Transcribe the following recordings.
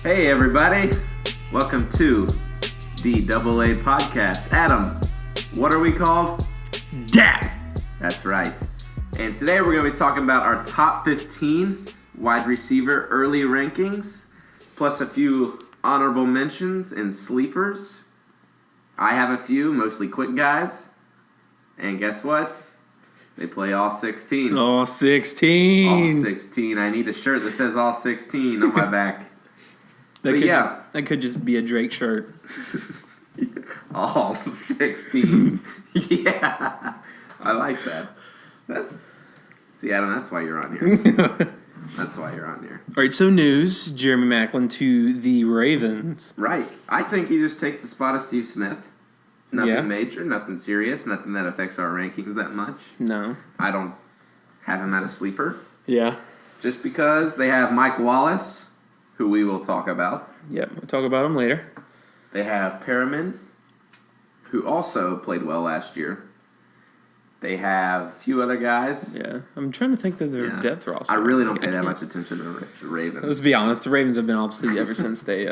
Hey everybody, welcome to the Double A Podcast. Adam, what are we called? DAP! That's right. And today we're going to be talking about our top 15 wide receiver early rankings, plus a few honorable mentions and sleepers. I have a few, mostly quick guys. And guess what? They play all 16. All 16. All 16. I need a shirt that says all 16 on my back. That could just be a Drake shirt. All 16. Yeah. I like that. See, Adam, that's why you're on here. That's why you're on here. All right, so news. Jeremy Maclin to the Ravens. Right. I think he just takes the spot of Steve Smith. Nothing major, nothing serious, nothing that affects our rankings that much. No. I don't have him at a sleeper. Yeah. Just because they have Mike Wallace, who we will talk about. Yep, we'll talk about him later. They have Perriman, who also played well last year. They have a few other guys. Yeah, I'm trying to think of their depth roster. I really don't pay that much attention to the Ravens. Let's be honest, the Ravens have been obsolete ever since they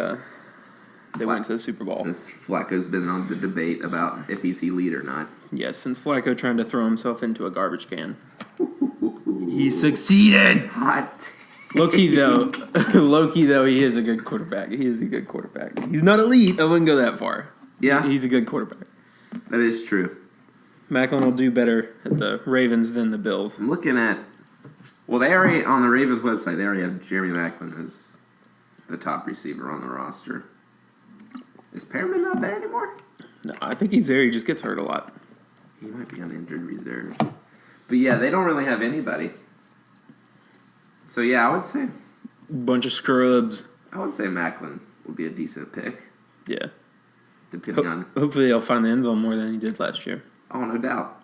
went to the Super Bowl. Since Flacco's been on the debate about if he's elite or not. Yes, since Flacco trying to throw himself into a garbage can. He succeeded! Hot. Low-key, though, he is a good quarterback. He's not elite. I wouldn't go that far. Yeah. He's a good quarterback. That is true. Maclin will do better at the Ravens than the Bills. I'm looking at... Well, they already, on the Ravens website, they already have Jeremy Maclin as the top receiver on the roster. Is Perriman not there anymore? No, I think he's there. He just gets hurt a lot. He might be on injured reserve. But yeah, they don't really have anybody. So yeah, I would say Scrubs. I would say Maclin would be a decent pick. Yeah. Depending on... Hopefully he'll find the end zone more than he did last year. Oh, no doubt.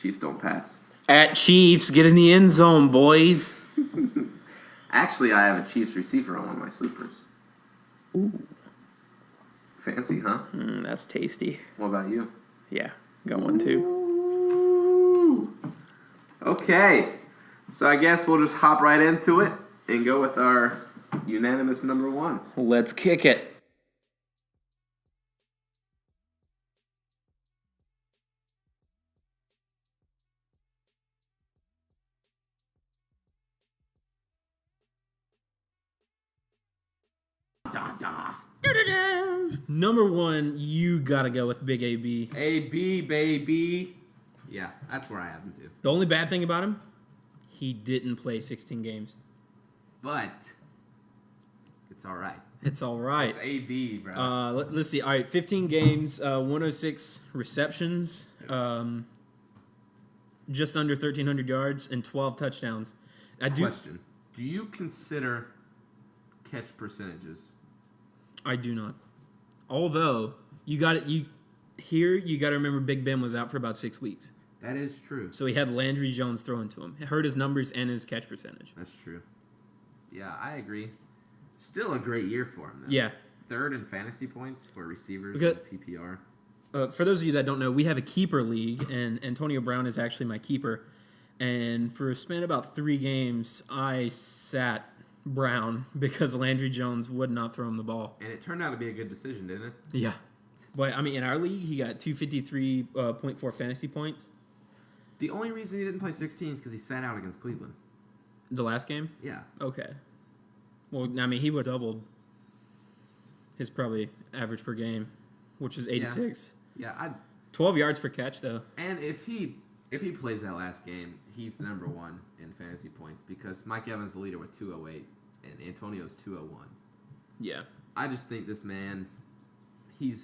Chiefs don't pass. At Chiefs, get in the end zone, boys. Actually, I have a Chiefs receiver on one of my sleepers. Ooh. Fancy, huh? That's tasty. What about you? Yeah, got one too. Ooh. Okay. So I guess we'll just hop right into it and go with our unanimous number one. Let's kick it. Number one, you gotta go with Big AB. AB, baby. Yeah, that's where I have him too. The only bad thing about him, he didn't play 16 games. But it's all right. It's all right. It's AB, bro. Let's see. All right, 15 games, 106 receptions, just under 1,300 yards, and 12 touchdowns. Question. Do you consider catch percentages? I do not. Although, you got to remember Big Ben was out for about 6 weeks. That is true. So he had Landry Jones throwing to him. It hurt his numbers and his catch percentage. That's true. Yeah, I agree. Still a great year for him, though. Yeah. Third in fantasy points for receivers in PPR. For those of you that don't know, we have a keeper league, and Antonio Brown is actually my keeper. And for a span of about 3 games, I sat Brown because Landry Jones would not throw him the ball. And it turned out to be a good decision, didn't it? Yeah. But, I mean, in our league, he got 253.4 fantasy points. The only reason he didn't play 16 is because he sat out against Cleveland. The last game? Yeah. Okay. Well, I mean, he would have doubled his probably average per game, which is 86. Yeah. 12 yards per catch, though. And if he plays that last game, he's number one in fantasy points because Mike Evans is the leader with 208 and Antonio's 201. Yeah. I just think this man, he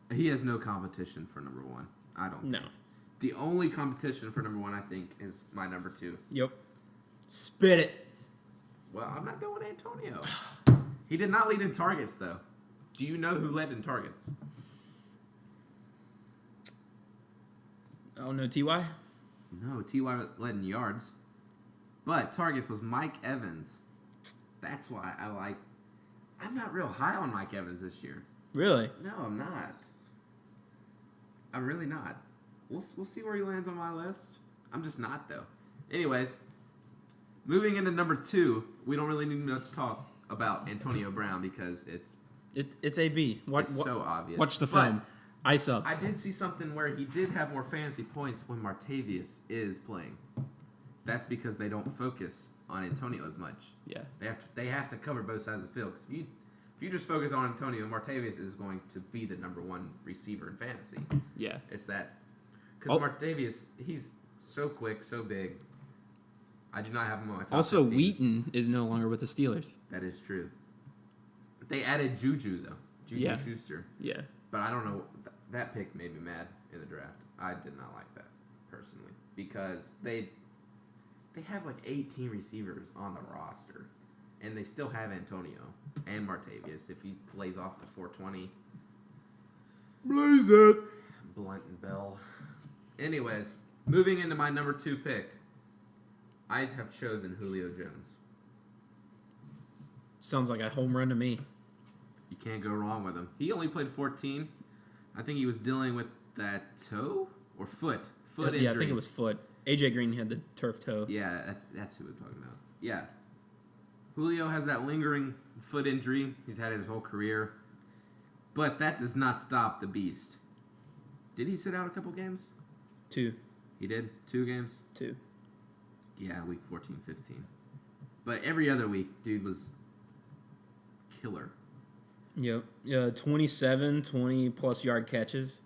has no competition for number one. I don't. No. Think. The only competition for number one, I think, is my number two. Yep. Spit it. Well, I'm not going Antonio. He did not lead in targets, though. Do you know who led in targets? Oh, no, T.Y.? No, T.Y. led in yards. But targets was Mike Evans. That's why I'm not real high on Mike Evans this year. Really? No, I'm not. I'm really not. We'll see where he lands on my list. I'm just not, though. Anyways, moving into number 2, we don't really need much talk. about Antonio Brown because it's It's AB. so obvious. Watch the But film. Ice up. I did see something where he did have more fantasy points when Martavius is playing. That's because they don't focus on Antonio as much. Yeah. They have to cover both sides of the field. 'Cause if you just focus on Antonio, Martavius is going to be the number one receiver in fantasy. Yeah. It's that because Martavius, he's so quick, so big. I do not have him on my top Also, 15. Wheaton is no longer with the Steelers. That is true. They added Juju though, Yeah. Schuster. Yeah. But I don't know. That pick made me mad in the draft. I did not like that personally because they have like 18 receivers on the roster, and they still have Antonio and Martavius if he plays off the 420. Blaze it. Blunt and Bell. Anyways, moving into my number 2 pick, I have chosen Julio Jones. Sounds like a home run to me. You can't go wrong with him. He only played 14. I think he was dealing with that toe or foot injury. Yeah, I think it was foot. AJ Green had the turf toe. Yeah, that's who we're talking about. Yeah. Julio has that lingering foot injury. He's had it his whole career. But that does not stop the beast. Did he sit out a couple games? 2. He did? 2 games? 2. Yeah, week 14, 15. But every other week, dude was killer. Yep. 27, 20-plus yard catches,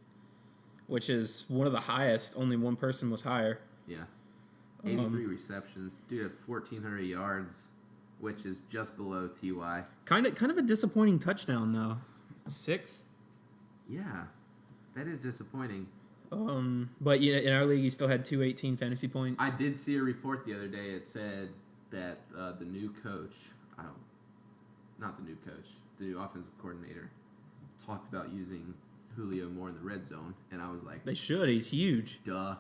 which is one of the highest. Only one person was higher. Yeah. 83 receptions. Dude had 1,400 yards, which is just below T.Y. Kind of a disappointing touchdown, though. 6? Yeah. That is disappointing. But yeah, in our league, he still had 218 fantasy points. I did see a report the other day. It said that the new coach, not the new coach, the new offensive coordinator, talked about using Julio more in the red zone, and I was like, They should. He's huge. duh.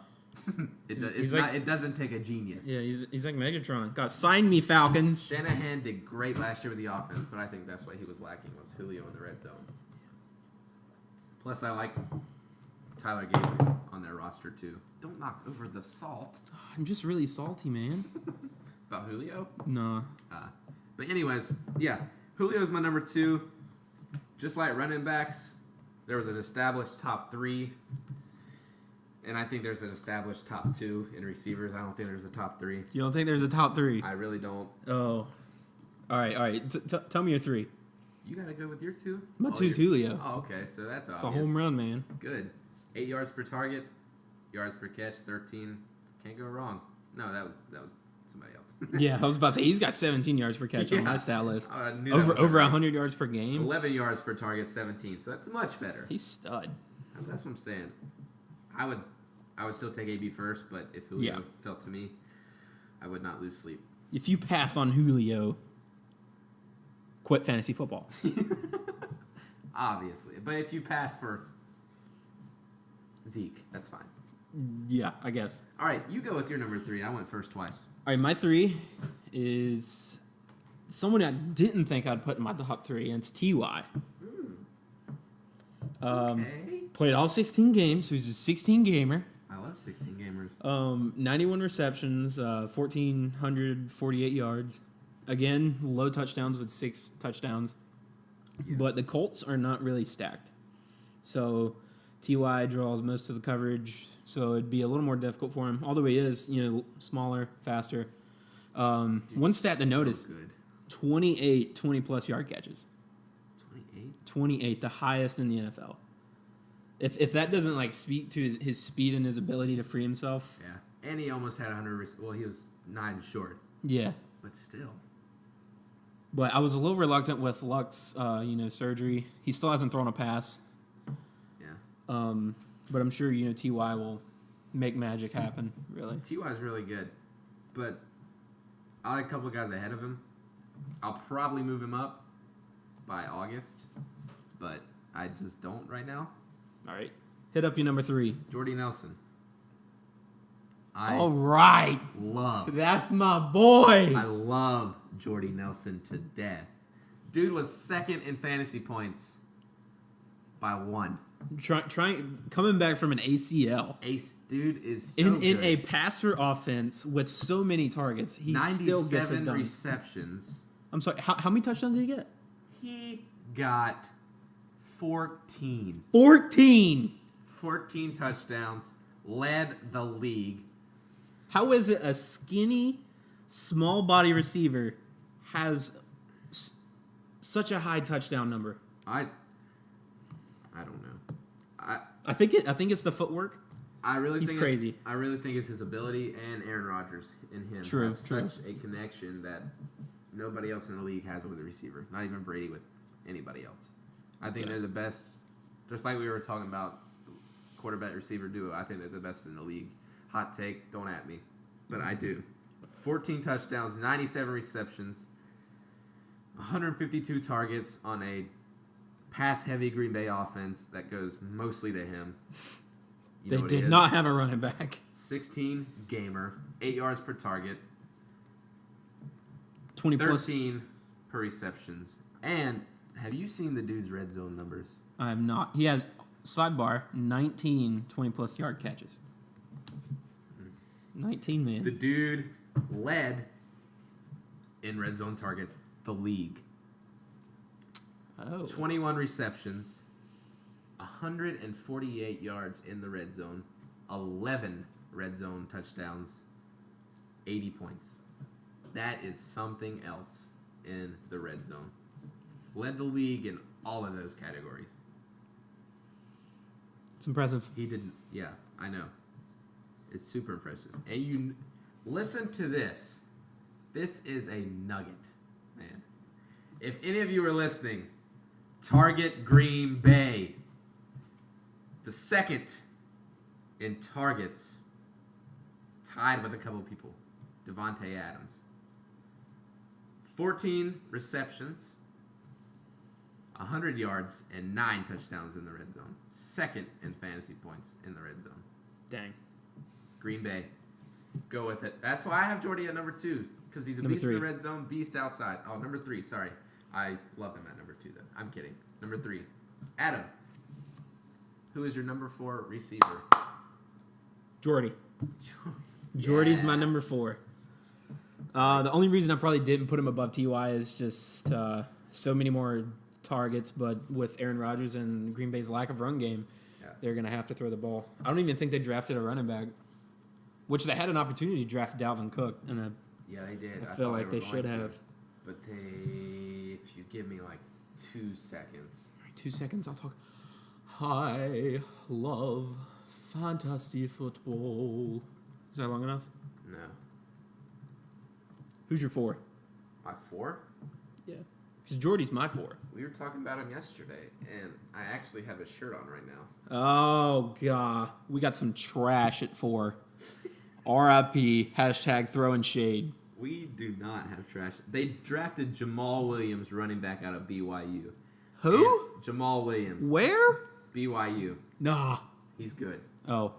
He's like- It doesn't take a genius. Yeah, he's like Megatron. God, sign me, Falcons. Shanahan did great last year with the offense, but I think that's what he was lacking was Julio in the red zone. Plus, I like Tyler Gabriel on their roster too. Don't knock over the salt. I'm just really salty, man. About Julio? No. But anyways, yeah, Julio's my number 2. Just like running backs, there was an established top 3, and I think there's an established top 2 in receivers. I don't think there's a top 3. You don't think there's a top 3? I really don't. Oh. All right. Tell me your 3. You gotta go with your 2. My 2's Julio. Oh, okay, so that's obvious. It's a home run, man. Good. 8 yards per target, yards per catch, 13. Can't go wrong. No, that was somebody else. Yeah, I was about to say he's got 17 yards per catch on my stat list. I knew Over that was right. 100 yards per game. 11 yards per target, 17. So that's much better. He's stud. That's what I'm saying. I would still take AB first, but if Julio fell to me, I would not lose sleep. If you pass on Julio, quit fantasy football. Obviously. But if you pass for Zeke, that's fine. Yeah, I guess. All right, you go with your number 3. I went first twice. All right, my 3 is someone I didn't think I'd put in my top 3, and it's T.Y. Okay. Played all 16 games. He was a 16 gamer. I love 16 gamers. 91 receptions, 1,448 yards. Again, low touchdowns with 6 touchdowns. Yeah. But the Colts are not really stacked. So T.Y. draws most of the coverage, so it'd be a little more difficult for him. Although he is, smaller, faster. One stat to notice, Good. 28 20-plus yard catches. 28? 28, the highest in the NFL. If that doesn't speak to his speed and his ability to free himself. Yeah. And he almost had 100. Well, he was 9 short. Yeah. But still. But I was a little reluctant with Luck's, surgery. He still hasn't thrown a pass. Yeah. But I'm sure, T.Y. will make magic happen, really. T.Y.'s really good. But I like a couple of guys ahead of him. I'll probably move him up by August. But I just don't right now. All right. Hit up your number 3. Jordy Nelson. All right. That's my boy. I love Jordy Nelson to death. Dude was second in fantasy points by 1. Coming back from an ACL. Ace dude is so in good. a passer offense with so many targets, he still gets it 97 done. receptions, I'm sorry. How many touchdowns did he get? He got 14. 14. 14 touchdowns. Led the league. How is it a skinny, small body receiver has such a high touchdown number? I don't know. I think it's the footwork. He's crazy. I really think it's his ability and Aaron Rodgers and him True. such a connection that nobody else in the league has with a receiver. Not even Brady with anybody else. I think they're the best. Just like we were talking about the quarterback receiver duo, I think they're the best in the league. Hot take, don't at me, but I do. 14 touchdowns, 97 receptions, 152 targets on a pass-heavy Green Bay offense that goes mostly to him. They did not have a running back. 16 gamer, 8 yards per target, 20 plus. 13 per receptions. And have you seen the dude's red zone numbers? I have not. He has, sidebar, 19 20-plus yard catches. 19, man. The dude led in red zone targets the league. Oh. 21 receptions, 148 yards in the red zone, 11 red zone touchdowns, 80 points. That is something else in the red zone. Led the league in all of those categories. It's impressive. He didn't. Yeah, I know. It's super impressive. And you listen to this. This is a nugget, man. If any of you are listening, target Green Bay. The second in targets, tied with a couple people. Devontae Adams. 14 receptions, 100 yards, and 9 touchdowns in the red zone. Second in fantasy points in the red zone. Dang. Green Bay. Go with it. That's why I have Jordy at number 2, because he's a Number beast 3. in the red zone, beast outside. Oh, number 3, sorry. I love him at number 2, then. I'm kidding. Number 3. Adam. Who is your number 4 receiver? Jordy. Jordy's my number 4. The only reason I probably didn't put him above T.Y. is just so many more targets, but with Aaron Rodgers and Green Bay's lack of run game, they're going to have to throw the ball. I don't even think they drafted a running back, which they had an opportunity to draft Dalvin Cook. And yeah, they did. I feel like they should have. But if you give me like 2 seconds. 2 seconds, I'll talk. I love fantasy football. Is that long enough? No. Who's your 4? My 4? Yeah. Because Jordy's my 4. We were talking about him yesterday, and I actually have his shirt on right now. Oh, God. We got some trash at 4. RIP, #throwing shade. We do not have trash. They drafted Jamal Williams, running back out of BYU. Who? And Jamal Williams. Where? BYU. Nah. He's good. Oh.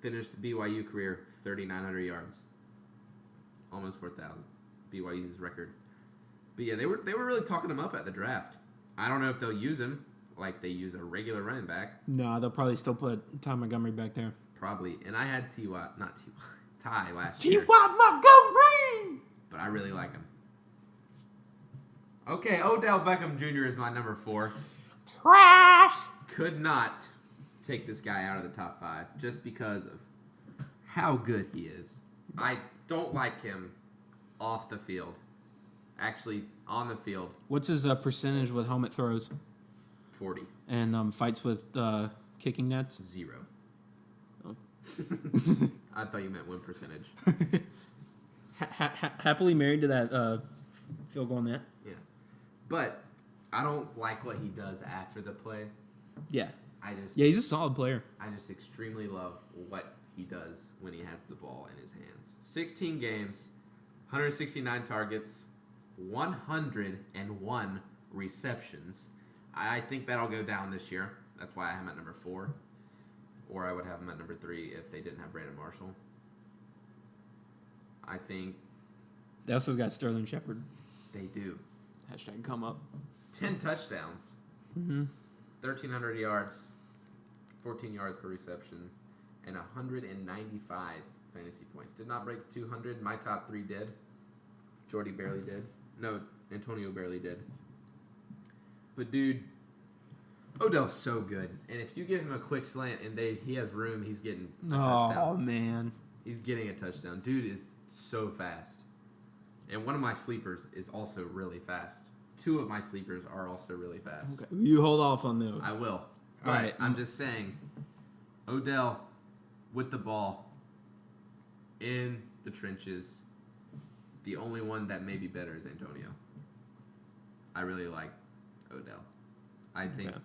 Finished the BYU career 3,900 yards. Almost 4,000. BYU's record. But yeah, they were really talking him up at the draft. I don't know if they'll use him like they use a regular running back. Nah, they'll probably still put Ty Montgomery back there. Probably. And I had Ty last year. T.Y. Montgomery! But I really like him. Okay, Odell Beckham Jr. is my number 4. Trash! Could not take this guy out of the top 5 just because of how good he is. I don't like him off the field. Actually, on the field. What's his percentage with helmet throws? 40. And fights with kicking nets? 0. Oh. I thought you meant win percentage. Happily married to that field goal net? Yeah. But I don't like what he does after the play. Yeah. Yeah, he's a solid player. I just extremely love what he does when he has the ball in his hands. 16 games, 169 targets, 101 receptions. I think that'll go down this year. That's why I have him at number 4. Or I would have him at number 3 if they didn't have Brandon Marshall. I think They also got Sterling Shepard. they do. #come up. 10 touchdowns, 1,300 yards, 14 yards per reception, and 195 fantasy points. Did not break 200. My top 3 did. Jordy barely did. No, Antonio barely did. But, dude, Odell's so good. And if you give him a quick slant and he has room, he's getting a touchdown. Oh, man. He's getting a touchdown. Dude is so fast. And one of my sleepers is also really fast. Two of my sleepers are also really fast. Okay. You hold off on those. I will. But All right. I'm just saying, Odell with the ball in the trenches. The only one that may be better is Antonio. I really like Odell. I think. Okay.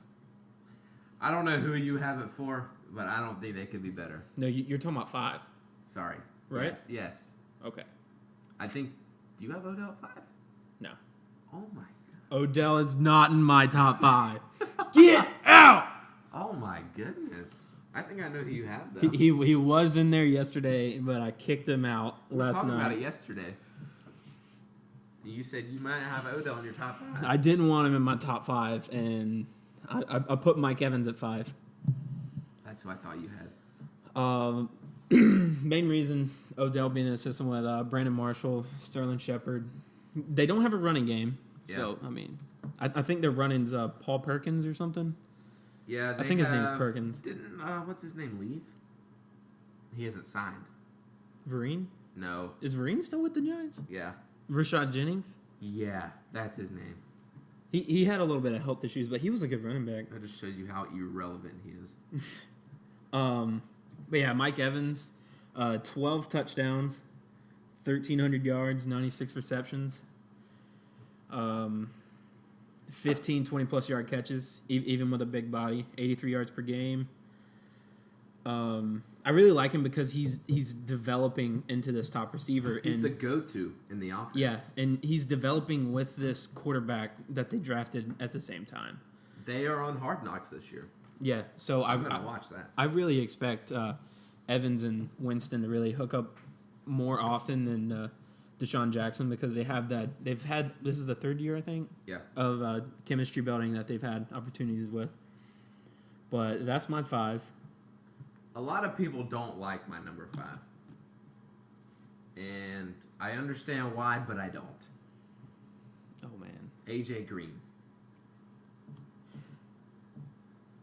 I don't know who you have it for, but I don't think they could be better. No, you're talking about 5. Sorry. Right? Yes. Okay. I think. Do you have Odell at 5? No. Oh my god. Odell is not in my top 5. Get out! Oh my goodness. I think I know who you have though. He was in there yesterday, but I kicked him out We were last talking night. about it yesterday. You said you might have Odell in your top 5. I didn't want him in my top 5, and I put Mike Evans at 5. That's who I thought you had. Main reason, Odell being an assistant with Brandon Marshall, Sterling Shepard. They don't have a running game, so, I mean, I think their running's Paul Perkins or something. Yeah, I think his name is Perkins. Didn't what's his name leave? He hasn't signed. Vereen? No. Is Vereen still with the Giants? Yeah. Rashad Jennings? Yeah, that's his name. He had a little bit of health issues, but he was a good running back. That just shows you how irrelevant he is. But yeah, Mike Evans, 12 touchdowns, 1,300 yards, 96 receptions, 15 20-plus yard catches, even with a big body, 83 yards per game. I really like him because he's developing into this top receiver. He's the go-to in the offense. Yeah, and he's developing with this quarterback that they drafted at the same time. They are on Hard Knocks this year. Yeah, so I'm going to watch that. I really expect Evans and Winston to really hook up more often than Deshaun Jackson because they've had this is the third year I think of chemistry building that they've had opportunities with. But that's my 5. A lot of people don't like my number 5. And I understand why, but I don't. Oh man. AJ Green.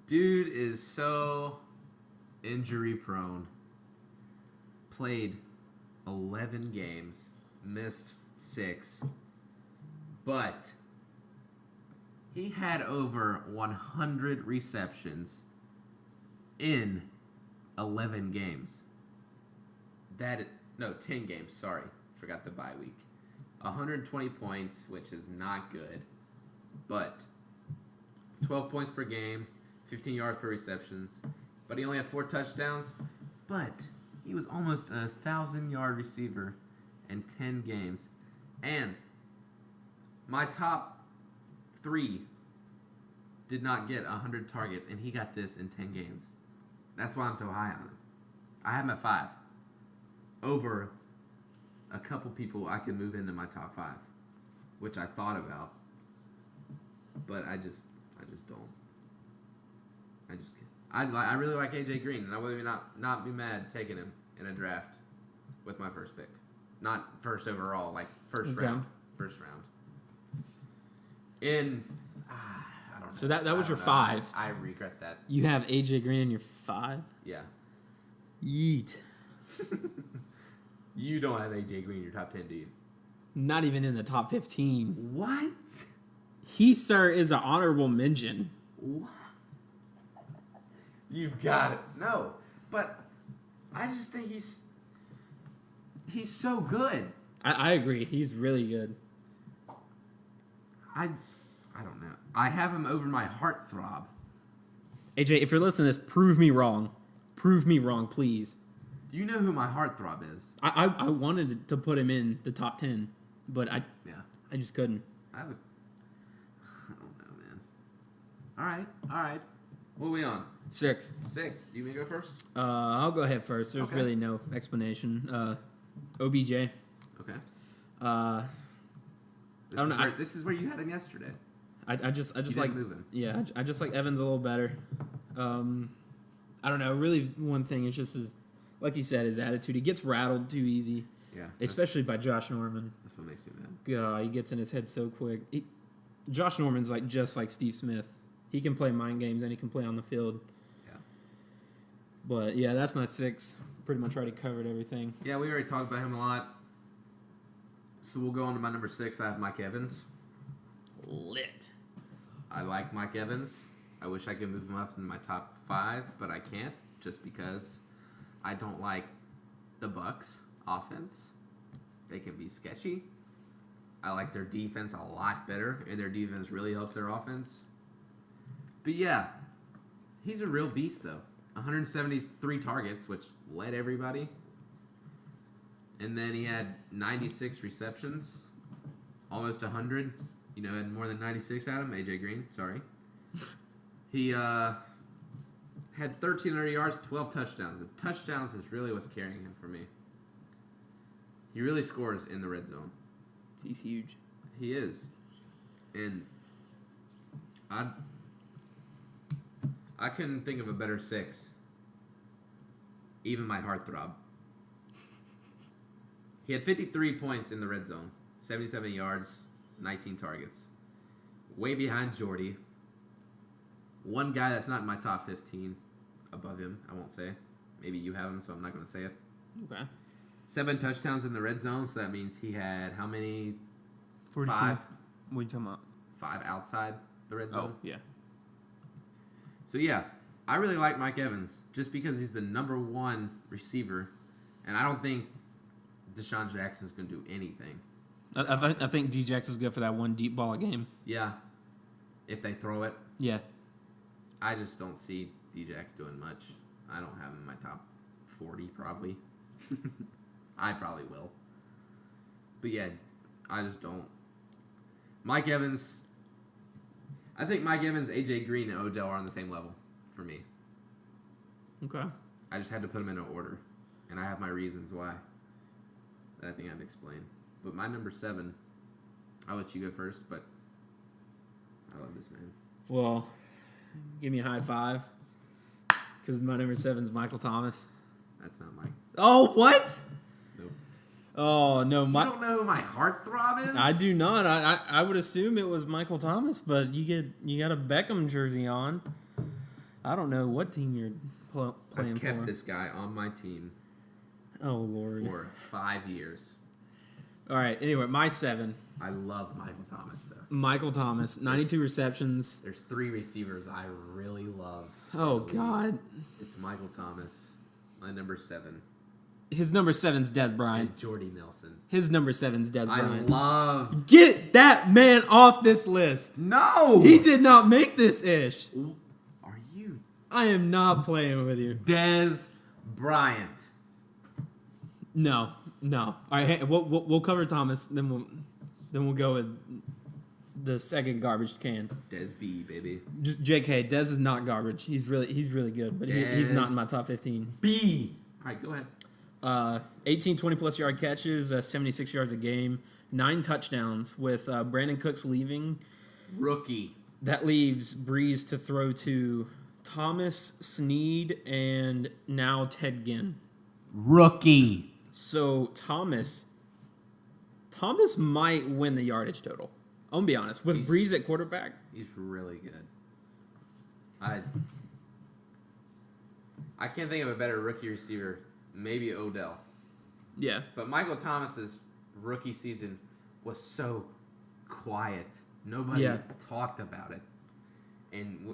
Dude is so injury prone. Played 11 games, missed 6. But he had over 100 receptions in 11 games. 10 games, sorry. Forgot the bye week. 120 points, which is not good. But 12 points per game, 15 yards per receptions. But he only had 4 touchdowns. But he was almost a 1,000-yard receiver in 10 games. And my top 3 did not get 100 targets, and he got this in 10 games. That's why I'm so high on him. I have him at 5. Over a couple people I could move into my top 5, which I thought about, but I just don't. I just can't. I really like AJ Green, and I would not be mad taking him in a draft with my first pick, not first overall, like first round. In I don't know. So that was your know. 5. I regret that. You have AJ Green in your 5? Yeah. Yeet. You don't have AJ Green in your top 10, do you? Not even in the top 15. What? He, sir, is an honorable mention. What? You've got it. No, but I just think he's so good. I agree. He's really good. I don't know. I have him over my heartthrob. AJ, if you're listening to this, prove me wrong. Prove me wrong, please. You know who my heartthrob is. I wanted to put him in the top 10, but I just couldn't. I don't know, man. All right. What are we on? 6. 6. You want me to go first? I'll go ahead first. There's Okay. really no explanation. OBJ. Okay. I don't know. This is where you had him yesterday. I just like moving. Yeah, I just like Evans a little better. I don't know. Really, one thing is just his, like you said, his attitude. He gets rattled too easy. Yeah. Especially by Josh Norman. That's what makes me mad. God, he gets in his head so quick. Josh Norman's just like Steve Smith. He can play mind games and he can play on the field. Yeah. But yeah, that's my 6. Pretty much already covered everything. Yeah, we already talked about him a lot. So we'll go on to my number 6. I have Mike Evans. Lit. I like Mike Evans. I wish I could move him up in my top 5, but I can't just because I don't like the Bucs offense. They can be sketchy. I like their defense a lot better, and their defense really helps their offense. But yeah, he's a real beast, though. 173 targets, which led everybody. And then he had 96 receptions, almost 100. Had more than 96 out of him. AJ Green, sorry. He had 1,300 yards, 12 touchdowns. The touchdowns is really what's carrying him for me. He really scores in the red zone. He's huge. He is. And I couldn't think of a better 6. Even my heartthrob. He had 53 points in the red zone, 77 yards, 19 targets. Way behind Jordy. One guy that's not in my top 15 above him, I won't say. Maybe you have him, so I'm not going to say it. Okay. 7 touchdowns in the red zone, so that means he had how many? 42. 5? What are you talking about? 5 outside the red zone. Oh, yeah. So, yeah, I really like Mike Evans just because he's the number 1 receiver, and I don't think Deshaun Jackson's going to do anything. I think D-Jax is good for that one deep ball a game. Yeah, if they throw it. Yeah. I just don't see D-Jax doing much. I don't have him in my top 40, probably. I probably will. But, yeah, I just don't. Mike Evans, I think Mike Evans, AJ Green, and Odell are on the same level for me. Okay. I just had to put them in an order, and I have my reasons why that I think I've explained. But my number 7, I'll let you go first, but I love this man. Well, give me a high 5, because my number 7 is Michael Thomas. That's not Mike. Oh, what? Nope. Oh, no. You don't know who my heartthrob is? I do not. I would assume it was Michael Thomas, but you got a Beckham jersey on. I don't know what team you're playing for. I've kept this guy on my team Oh, Lord. for 5 years. All right. Anyway, my 7. I love Michael Thomas, though. Michael Thomas, 92 receptions. There's 3 receivers I really love. Oh, God. It's Michael Thomas, my number 7. His number 7's Des Bryant. And Jordy Nelson. His number 7's Des Bryant. I love... Get that man off this list. No! He did not make this ish. Are you... I am not playing with you. Des Bryant. No. All right, we'll cover Thomas, then we'll go with the second garbage can. Des B, baby. Just JK. Des is not garbage. He's really good, but he's not in my top 15. B. All right, go ahead. 18 20-plus yard catches, 76 yards a game, 9 touchdowns. With Brandon Cooks leaving, Rookie. that leaves Breeze to throw to Thomas, Snead, and now Ted Ginn. Rookie. So Thomas might win the yardage total. I'm gonna be honest. With Breeze at quarterback, He's really good. I can't think of a better rookie receiver. Maybe Odell. yeah. But Michael Thomas's rookie season was so quiet. Nobody talked about it. And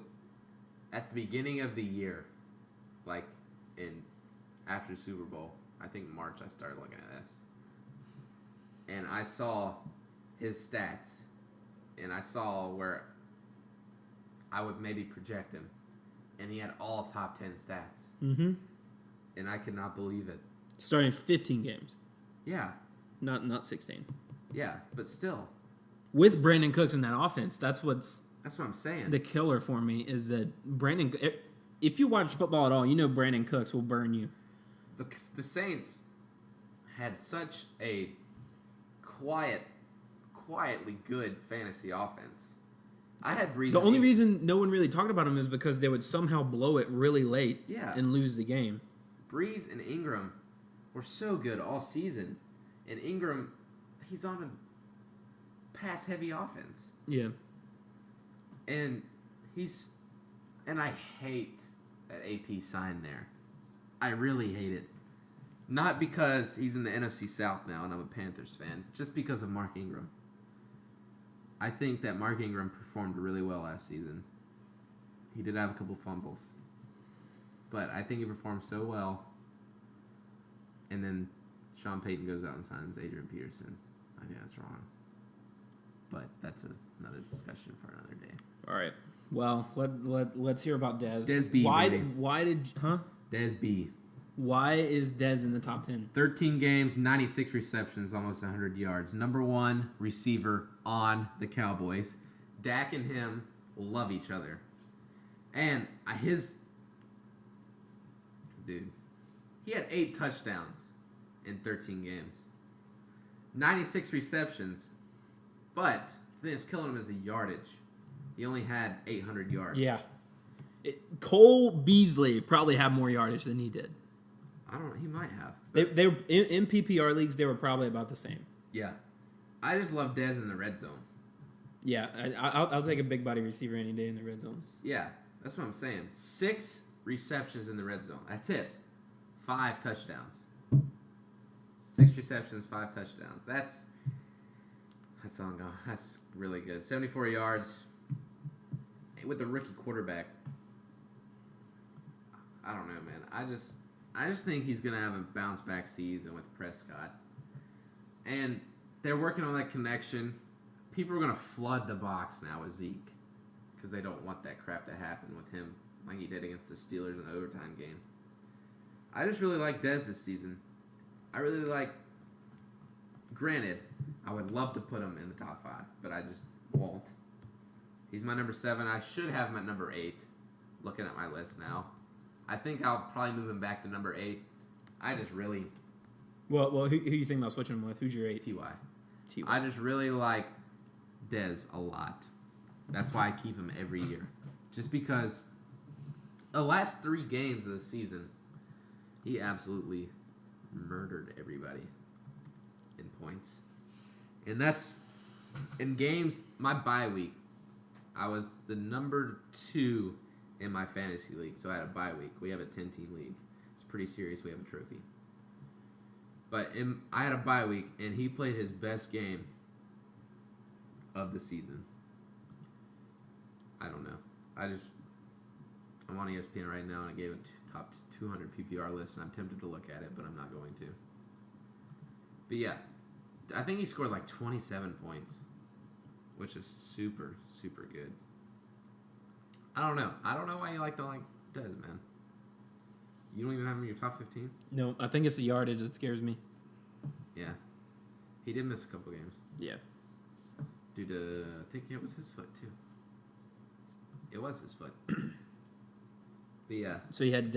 at the beginning of the year, like after the Super Bowl, I think March, I started looking at this. And I saw his stats. And I saw where I would maybe project him. And he had all top 10 stats. Mm-hmm. And I could not believe it. Starting 15 games. Yeah. Not 16. Yeah, but still. With Brandon Cooks in that offense, that's what I'm saying. the killer for me is that Brandon. If you watch football at all, you know Brandon Cooks will burn you. The Saints had such a quietly good fantasy offense. I had Breeze. The only reason no one really talked about him is because they would somehow blow it really late and lose the game. Breeze and Ingram were so good all season. And Ingram, he's on pass-heavy offense. Yeah. And I hate that AP signed there. I really hate it. Not because he's in the NFC South now and I'm a Panthers fan, just because of Mark Ingram. I think that Mark Ingram performed really well last season. He did have a couple fumbles. But I think he performed so well. And then Sean Payton goes out and signs Adrian Peterson. I think that's wrong. But that's another discussion for another day. All right. Well, let's hear about Dez. Dez B. Why baby. Dez B. Why is Dez in the top 10? 13 games, 96 receptions, almost 100 yards. Number one receiver on the Cowboys. Dak and him love each other. And he had 8 touchdowns in 13 games. 96 receptions. But the thing that's killing him is the yardage. He only had 800 yards. Yeah. Cole Beasley probably had more yardage than he did. I don't know. He might have. They were in PPR leagues. They were probably about the same. Yeah. I just love Dez in the red zone. Yeah, I'll take a big body receiver any day in the red zone. Yeah, that's what I'm saying. 6 receptions in the red zone. That's it. 5 touchdowns. 6 receptions, 5 touchdowns. That's ongoing. That's really good. 74 yards with a rookie quarterback. I don't know, man. I just think he's gonna have a bounce back season with Prescott, and they're working on that connection. People are gonna flood the box now with Zeke because they don't want that crap to happen with him like he did against the Steelers in the overtime game. I just really like Dez this season. I really like. Granted, I would love to put him in the top 5, but I just won't. He's my number 7. I should have him at number 8. Looking at my list now, I think I'll probably move him back to number 8. I just really. Well, who you think about switching him with? Who's your 8? Ty. I just really like Dez a lot. That's why I keep him every year. Just because the last 3 games of the season, he absolutely murdered everybody in points. And that's in games, my bye week, I was the number 2 in my fantasy league. So I had a bye week. We have a 10-team league. It's pretty serious. We have a trophy. But I had a bye week, and he played his best game of the season. I don't know. I'm on ESPN right now, and I gave it top 200 PPR list, and I'm tempted to look at it, but I'm not going to. But yeah, I think he scored like 27 points, which is super, super good. I don't know. I don't know why you don't like Dez, man. You don't even have him in your top 15? No, I think it's the yardage that scares me. Yeah. He did miss a couple games. Yeah. Due to, I think it was his foot, too. It was his foot. But yeah. So you have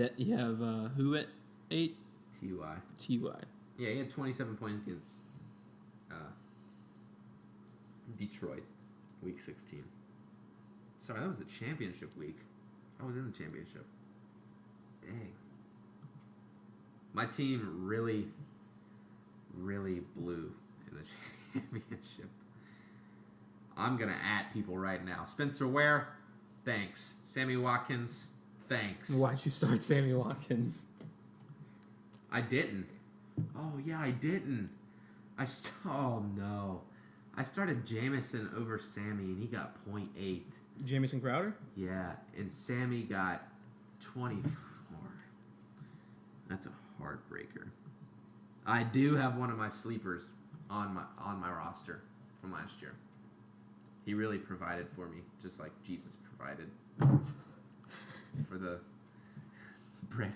who at 8? T.Y. Yeah, he had 27 points against Detroit, week 16. Sorry, that was the championship week. I was in the championship. Dang. My team really, really blew in the championship. I'm going to @ people right now. Spencer Ware, thanks. Sammy Watkins, thanks. Why'd you start Sammy Watkins? I didn't. Oh, yeah, I didn't. Oh, no. I started Jamison over Sammy, and he got 0.8. Jamison Crowder? Yeah, and Sammy got 24. That's a heartbreaker. I do have one of my sleepers on my roster from last year. He really provided for me, just like Jesus provided for the bread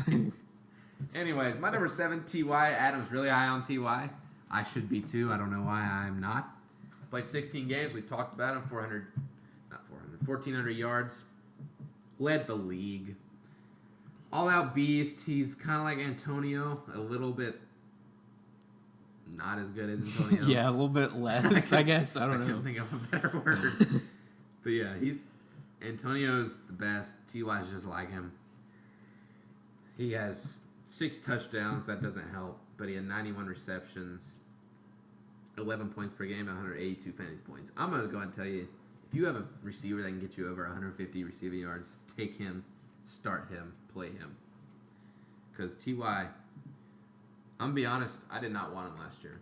and wine. Anyways, my number 7, T.Y. Adam's really high on T.Y. I should be too. I don't know why I'm not. Played 16 games. We've talked about him. 1,400 yards. Led the league. All-out beast. He's kind of like Antonio, a little bit not as good as Antonio. Yeah, a little bit less, I guess. I don't know. I can't think of a better word. But yeah, Antonio's the best. T.Y.'s just like him. He has 6 touchdowns. That doesn't help. But he had 91 receptions. 11 points per game, 182 fantasy points. I'm going to go ahead and tell you, if you have a receiver that can get you over 150 receiving yards, take him, start him, play him. Because T.Y., I'm going to be honest, I did not want him last year.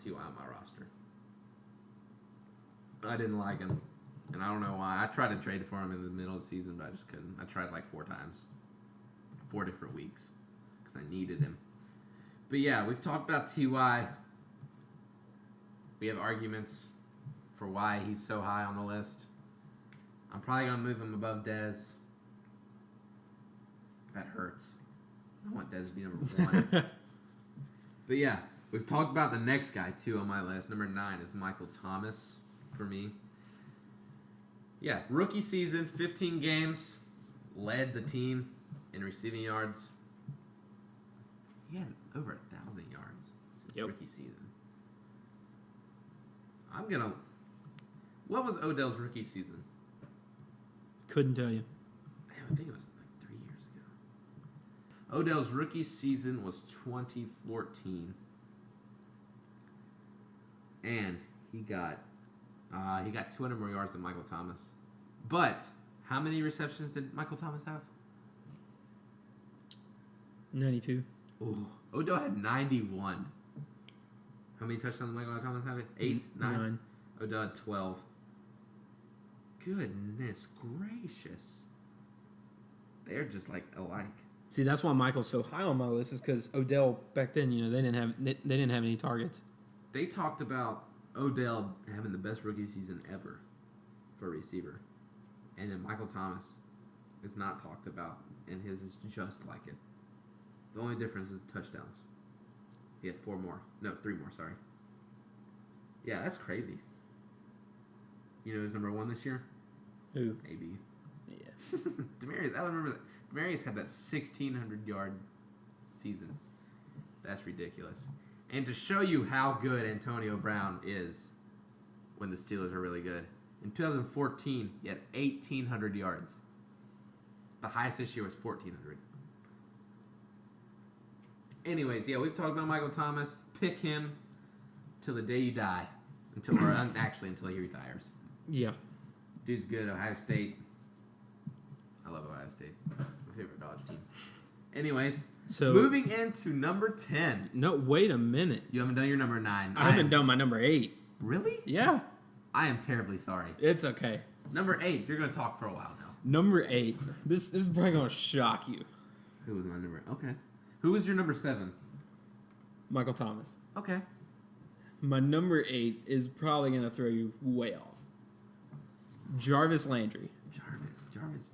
T.Y. on my roster. I didn't like him, and I don't know why. I tried to trade for him in the middle of the season, but I just couldn't. I tried like 4 times. 4 different weeks, because I needed him. But yeah, we've talked about T.Y. We have arguments for why he's so high on the list. I'm probably going to move him above Dez. That hurts. I want Dez to be number 1. But yeah, we've talked about the next guy, too, on my list. Number 9 is Michael Thomas for me. Yeah, rookie season, 15 games, led the team in receiving yards. He had over 1,000 yards his rookie season. What was Odell's rookie season? Couldn't tell you. I think it was like 3 years ago. Odell's rookie season was 2014. And he got 200 more yards than Michael Thomas. But how many receptions did Michael Thomas have? 92. Ooh, Odell had 91. How many touchdowns did Michael Thomas have? 8? 9? Odell had 12. Goodness gracious. They're just like alike. See, that's why Michael's so high on my list, is because Odell back then, they didn't have any targets. They talked about Odell having the best rookie season ever for a receiver. And then Michael Thomas is not talked about, and his is just like it. The only difference is touchdowns. He had 3 more, sorry. Yeah, that's crazy. You know who's number 1 this year? Who? AB. Yeah. Demarius, I remember that. Demarius had that 1,600-yard season. That's ridiculous. And to show you how good Antonio Brown is when the Steelers are really good, in 2014, he had 1,800 yards. The highest this year was 1,400. Anyways, yeah, we've talked about Michael Thomas. Pick him till the day you die. Until he retires. Yeah. Dude's good. Ohio State. I love Ohio State. My favorite Dodge team. Anyways, so moving into number 10. No, wait a minute. You haven't done your number 9. I haven't done my number 8. Really? Yeah. I am terribly sorry. It's okay. Number 8. You're going to talk for a while now. Number 8. This is probably going to shock you. Who was my number? Okay. Who was your number 7? Michael Thomas. Okay. My number 8 is probably going to throw you way off. Jarvis Landry.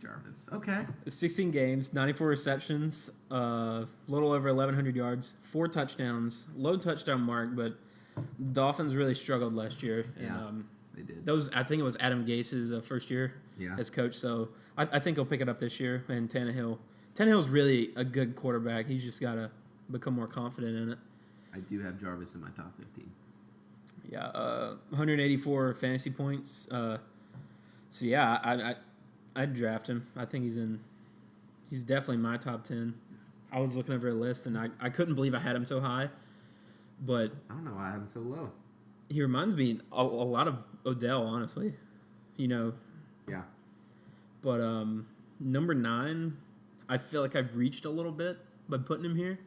Jarvis. Okay. 16 games, 94 receptions, a little over 1,100 yards, 4 touchdowns, low touchdown mark, but Dolphins really struggled last year. Yeah, and, they did. I think it was Adam Gase's first year as coach, so I think he'll pick it up this year. And Tannehill's really a good quarterback. He's just got to become more confident in it. I do have Jarvis in my top 15. Yeah, 184 fantasy points. So yeah, I'd draft him. I think he's definitely my top 10. I was looking over a list and I couldn't believe I had him so high, but I don't know why I have him so low. He reminds me a lot of Odell, honestly. Yeah. But number 9, I feel like I've reached a little bit by putting him here,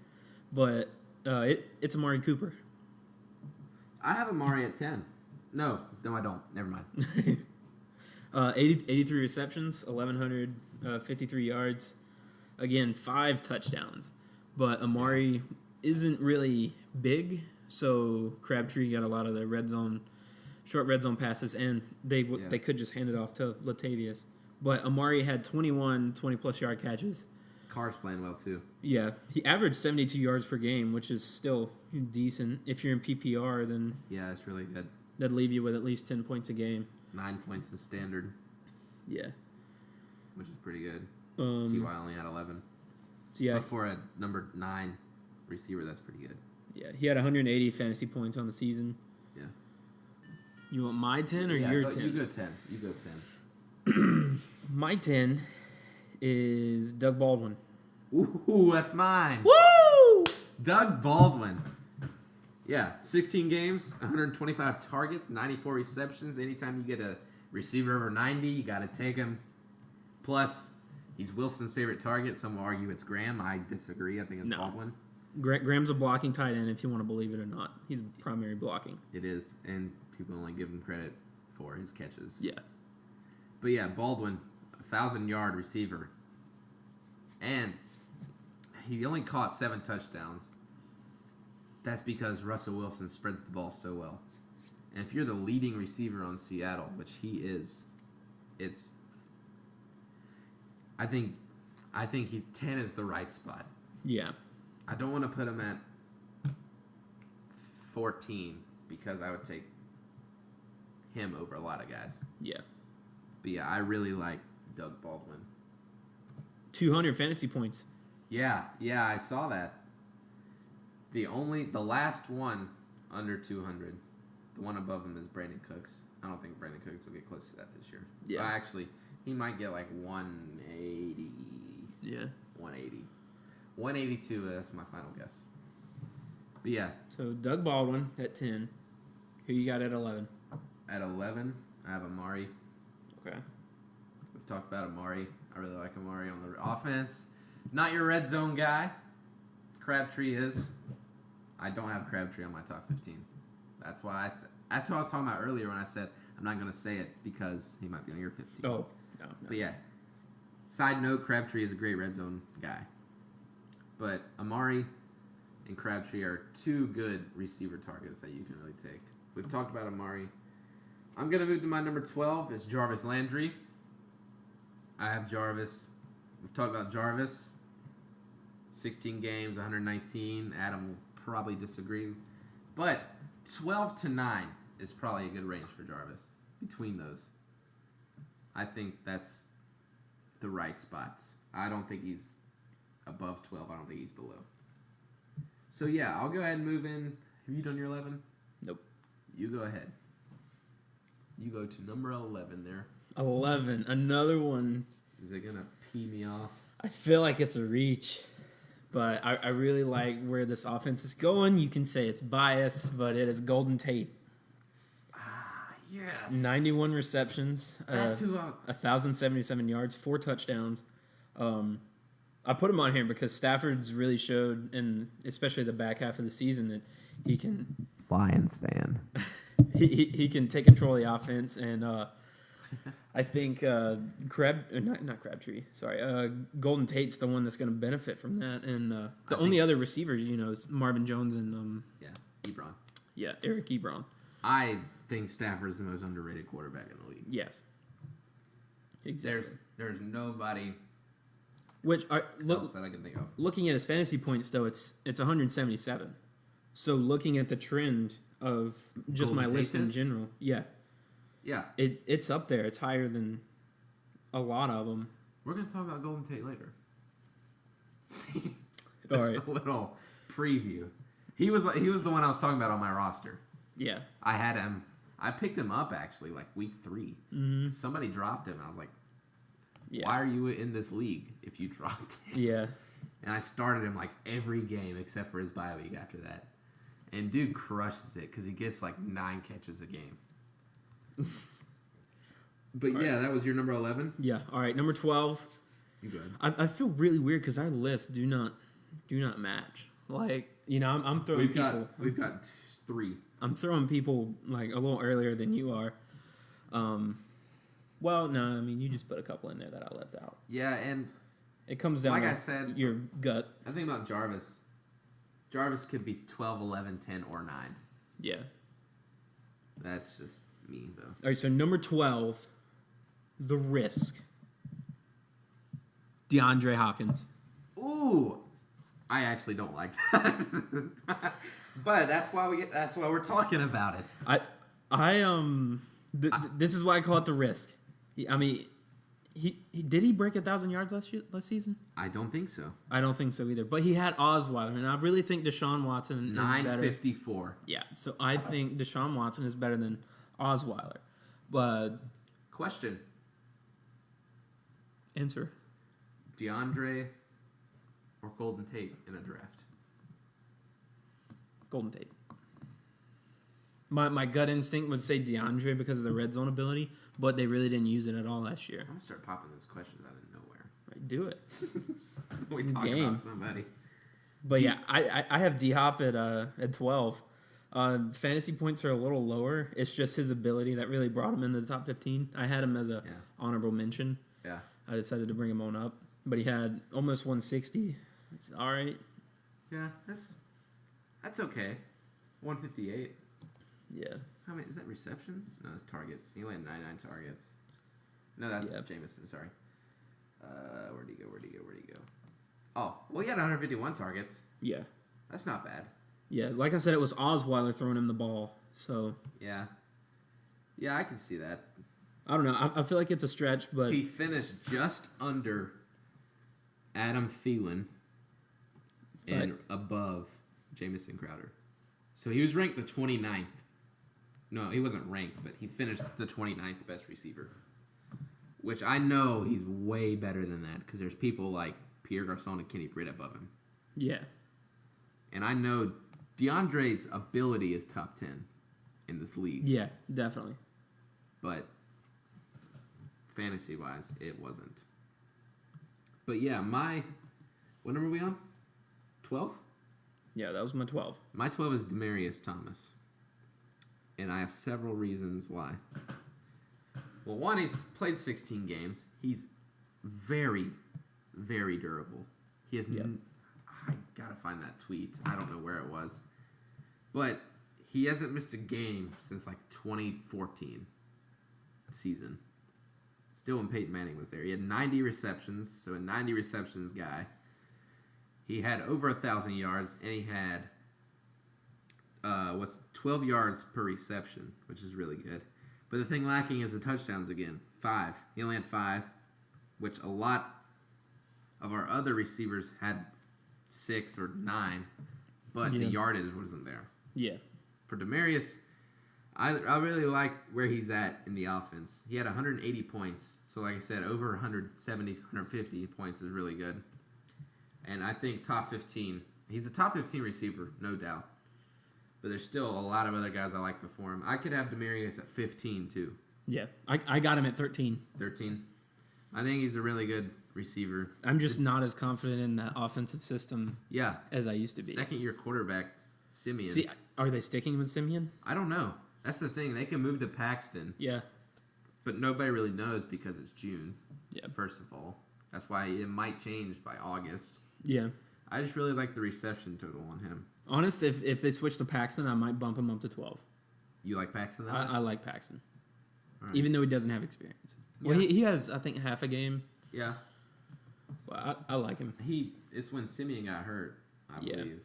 but it's Amari Cooper. I have Amari at 10. No, I don't. Never mind. 83 receptions, 1,153 yards. Again, 5 touchdowns. But Amari isn't really big, so Crabtree got a lot of the short red zone passes, and they could just hand it off to Latavius. But Amari had 21 20-plus yard catches. Carr's playing well, too. Yeah. He averaged 72 yards per game, which is still decent. If you're in PPR, then... Yeah, it's really good. That'd leave you with at least 10 points a game. 9 points in standard. Yeah. Which is pretty good. T.Y. only had 11. So yeah. But for a number 9 receiver, that's pretty good. Yeah, he had 180 fantasy points on the season. Yeah. You want my 10 or your 10? You go 10. You go 10. My 10 is Doug Baldwin. Ooh, that's mine. Woo! Doug Baldwin. Yeah, 16 games, 125 targets, 94 receptions. Anytime you get a receiver over 90, you got to take him. Plus, he's Wilson's favorite target. Some will argue it's Graham. I disagree. I think it's Baldwin. Graham's a blocking tight end, if you want to believe it or not. He's primary blocking. It is, and people only give him credit for his catches. Yeah. But yeah, Baldwin, 1,000-yard receiver. And he only caught 7 touchdowns. That's because Russell Wilson spreads the ball so well. And if you're the leading receiver on Seattle, which he is, I think 10 is the right spot. Yeah. I don't want to put him at 14 because I would take him over a lot of guys. Yeah. But yeah, I really like Doug Baldwin. 200 fantasy points. Yeah, I saw that. The last one under 200, the one above him is Brandon Cooks. I don't think Brandon Cooks will get close to that this year. Yeah. Well, actually, he might get like 180. Yeah. 180. 182, that's my final guess. But yeah. So Doug Baldwin at 10. Who you got at 11? At 11, I have Amari. Okay. We've talked about Amari. I really like Amari on the offense. Not your red zone guy. Crabtree is. I don't have Crabtree on my top 15. That's what I was talking about earlier when I said I'm not going to say it because he might be on your 15. Oh, no. But yeah. Side note, Crabtree is a great red zone guy. But Amari and Crabtree are 2 good receiver targets that you can really take. We've talked about Amari. I'm going to move to my number 12. It's Jarvis Landry. I have Jarvis. We've talked about Jarvis. 16 games, 119. Adam will probably disagree. But 12 to 9 is probably a good range for Jarvis. Between those, I think that's the right spots. I don't think he's above 12. I don't think he's below. So, yeah, I'll go ahead and move in. Have you done your 11? Nope. You go ahead. You go to number 11 there. 11. Another one. Is it going to pee me off? I feel like it's a reach, but I really like where this offense is going. You can say it's biased, but it is Golden Tate. Yes. 91 receptions. That's who 1,077 yards, 4 touchdowns. I put him on here because Stafford's really showed, in especially the back half of the season, that he can Lions fan. he can take control of the offense, and I think not Crabtree. Sorry, Golden Tate's the one that's going to benefit from that, and the only other receivers, is Marvin Jones and Ebron. Yeah, Eric Ebron. I think Stafford's the most underrated quarterback in the league. Yes, exactly. There's nobody. Which else that I can think of. Looking at his fantasy points, though, it's 177. So looking at the trend of just Golden my Tate list in is? general, yeah, it's up there. It's higher than a lot of them. We're gonna talk about Golden Tate later. All right. A little preview. He was the one I was talking about on my roster. Yeah, I had him. I picked him up actually like week 3. mm-hmm. Somebody dropped him. I was like, yeah. why are you in this league if you dropped him? Yeah. And I started him like every game except for his bye week after that. And dude crushes it because he gets like 9 catches a game. But all yeah, right. that was your number 11. Yeah. All right, number 12. You good? I feel really weird because our lists do not match. Like, I'm throwing people. We've got 3. I'm throwing people like a little earlier than you are. Well, no, I mean you just put a couple in there that I left out. Yeah, and It comes down like to I said, your gut. I think about Jarvis. Jarvis could be 12, 11, 10, or 9. Yeah. That's just me, though. All right, so number 12, the risk. DeAndre Hopkins. Ooh, I actually don't like that. But that's why we're talking about it. This is why I call it the risk. He did he break 1,000 yards last season? I don't think so. I don't think so either. But he had Osweiler, and I really think Deshaun Watson is better. 954. Yeah, so I think Deshaun Watson is better than Osweiler. But Question: answer. DeAndre or Golden Tate in a draft? Golden Tate. My gut instinct would say DeAndre because of the red zone ability, but they really didn't use it at all last year. I'm gonna start popping those questions out of nowhere. Right, do it. We talk about somebody. But yeah, I have D Hop at 12. Fantasy points are a little lower. It's just his ability that really brought him into the top 15. I had him as a honorable mention. Yeah. I decided to bring him on up, but he had almost 160. All right. Yeah, that's okay. 158. Yeah. How many is that receptions? No, that's targets. He only had 99 targets. No, that's Jameson. Sorry. Where'd he go? Oh, well, he had 151 targets. Yeah. That's not bad. Yeah, like I said, it was Osweiler throwing him the ball. So. Yeah. Yeah, I can see that. I don't know. I feel like it's a stretch, but he finished just under Adam Thielen and above Jamison Crowder. So he was ranked the 29th. No, he wasn't ranked, but he finished the 29th best receiver. Which I know he's way better than that because there's people like Pierre Garçon and Kenny Britt above him. Yeah. And I know DeAndre's ability is top 10 in this league. Yeah, definitely. But fantasy-wise, it wasn't. But yeah, what number are we on? 12? Yeah, that was my 12. My 12 is Demaryius Thomas. And I have several reasons why. Well, one, he's played 16 games. He's very, very durable. He has... I gotta find that tweet. I don't know where it was. But he hasn't missed a game since like 2014 season. Still when Peyton Manning was there. He had 90 receptions. So a 90 receptions guy. He had over 1,000 yards, and he had 12 yards per reception, which is really good. But the thing lacking is the touchdowns again. 5. He only had 5, which a lot of our other receivers had 6 or 9, but the yardage wasn't there. Yeah. For Demaryius, I really like where he's at in the offense. He had 180 points. So like I said, over 170, 150 points is really good. And I think top 15. He's a top 15 receiver, no doubt. But there's still a lot of other guys I like before him. I could have Demaryius at 15, too. Yeah, I got him at 13. 13. I think he's a really good receiver. I'm just not as confident in that offensive system as I used to be. Second-year quarterback, Simeon. See, are they sticking with Simeon? I don't know. That's the thing. They can move to Paxton. Yeah. But nobody really knows because it's June, Yeah. first of all. That's why it might change by August. Yeah. I just really like the reception total on him. Honest, if they switch to Paxton, I might bump him up to 12. You like Paxton? I like Paxton. Right. Even though he doesn't have experience. Yeah. Well, he has, I think, half a game. Yeah. But I like him. It's when Simeon got hurt, I believe.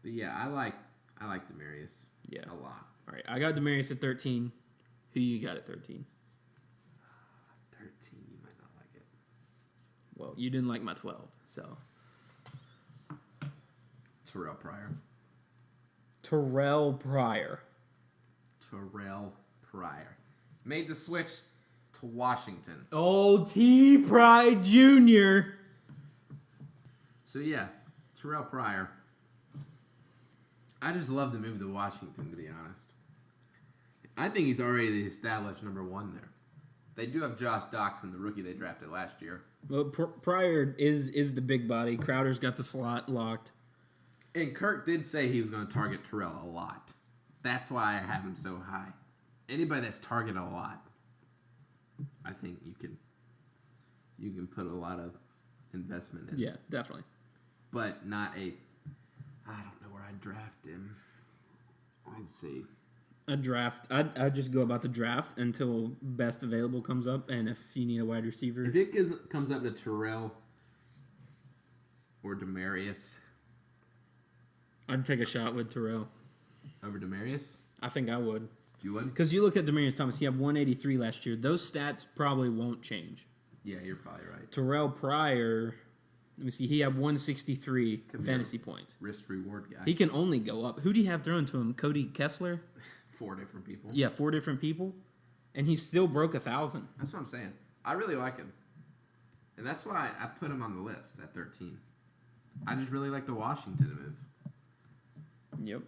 But yeah, I like Demaryius a lot. All right, I got Demaryius at 13. Who you got at 13? 13, you might not like it. Well, you didn't like my 12, so. Terrell Pryor. Terrell Pryor. Made the switch to Washington. Oh, T. Pride Jr. So yeah, Terrell Pryor. I just love the move to Washington, to be honest. I think he's already the established number 1 there. They do have Josh Doxson, the rookie they drafted last year. Well, Pryor is the big body. Crowder's got the slot locked. And Kirk did say he was going to target Terrell a lot. That's why I have him so high. Anybody that's targeted a lot, I think you can put a lot of investment in. Yeah, definitely. But not I don't know where I'd draft him. I'd see. I'd just go about the draft until best available comes up, and if you need a wide receiver. If it comes up to Terrell or Demaryius. I'd take a shot with Terrell. Over Demaryius? I think I would. You would? Because you look at Demaryius Thomas, he had 183 last year. Those stats probably won't change. Yeah, you're probably right. Terrell Pryor, let me see, he had 163 fantasy points. Risk-reward guy. He can only go up. Who do you have thrown to him? Cody Kessler? 4 different people. Yeah, 4 different people. And he still broke 1,000. That's what I'm saying. I really like him. And that's why I put him on the list at 13. I just really like the Washington move. Yep.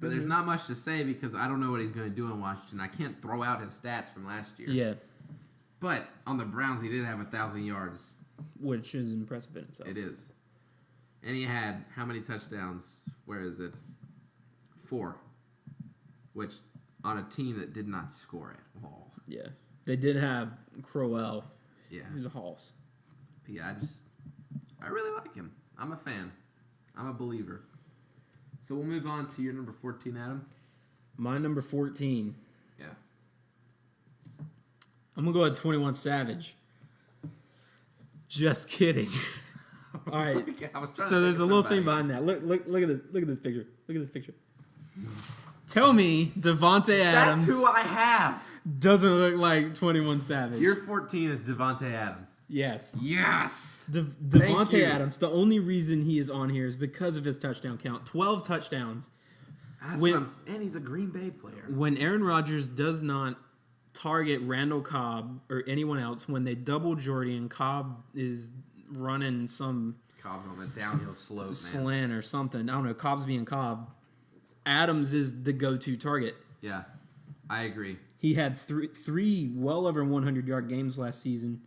But there's not much to say because I don't know what he's going to do in Washington. I can't throw out his stats from last year. Yeah. But on the Browns, he did have 1,000 yards. Which is impressive in itself. It is. And he had how many touchdowns? Where is it? 4. Which, on a team that did not score at all. Yeah. They did have Crowell. Yeah. Who's a hoss. Yeah, I really like him. I'm a fan. I'm a believer. So we'll move on to your number 14, Adam. My number 14. Yeah. I'm going to go at 21 Savage. Just kidding. All right. So there's a little thing behind that. Look at this. Look at this picture. Look at this picture. Tell me Devontae Adams. That's who I have. Doesn't look like 21 Savage. Your 14 is Devontae Adams. Yes. Yes. Devontae Adams. The only reason he is on here is because of his touchdown count. 12 touchdowns. And he's a Green Bay player. When Aaron Rodgers does not target Randall Cobb or anyone else, when they double Jordy and Cobb is running some Cobb's on a downhill slope, man. Slant or something. I don't know. Cobb's being Cobb. Adams is the go-to target. Yeah, I agree. He had three well over 100-yard games last season,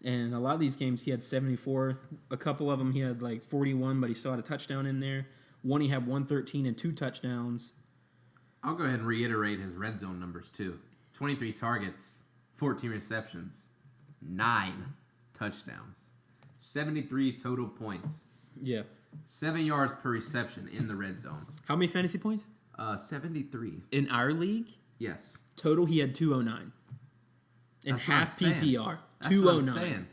and a lot of these games he had 74. A couple of them he had like 41, but he still had a touchdown in there. One he had 113 and 2 touchdowns. I'll go ahead and reiterate his red zone numbers too. 23 targets, 14 receptions, 9 touchdowns, 73 total points. Yeah. 7 yards per reception in the red zone. How many fantasy points? 73. In our league? Yes. Total, he had 209. In That's half what I'm saying. PPR, That's 209. what I'm saying.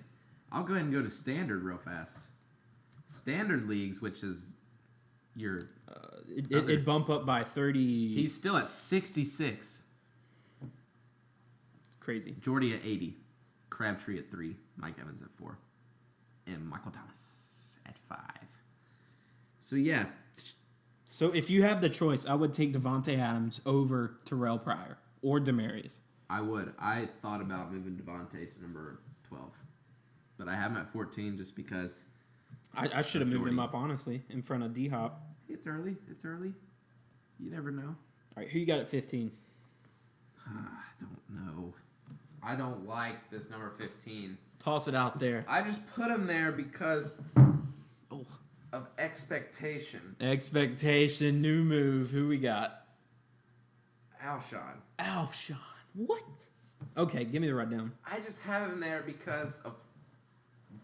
I'll go ahead and go to standard real fast. Standard leagues, which is your... It'd bump up by 30. He's still at 66. Crazy. Jordy at 80. Crabtree at 3. Mike Evans at 4. And Michael Thomas at 5. So, yeah. So, if you have the choice, I would take Devontae Adams over Terrell Pryor or Demaryius. I would. I thought about moving Devontae to number 12. But I have him at 14 just because... I should have moved him up, honestly, in front of D-Hop. It's early. It's early. You never know. All right, who you got at 15? I don't know. I don't like this number 15. Toss it out there. I just put him there because of expectation. Expectation, new move. Who we got? Alshon. What? Okay, give me the rundown. I just have him there because of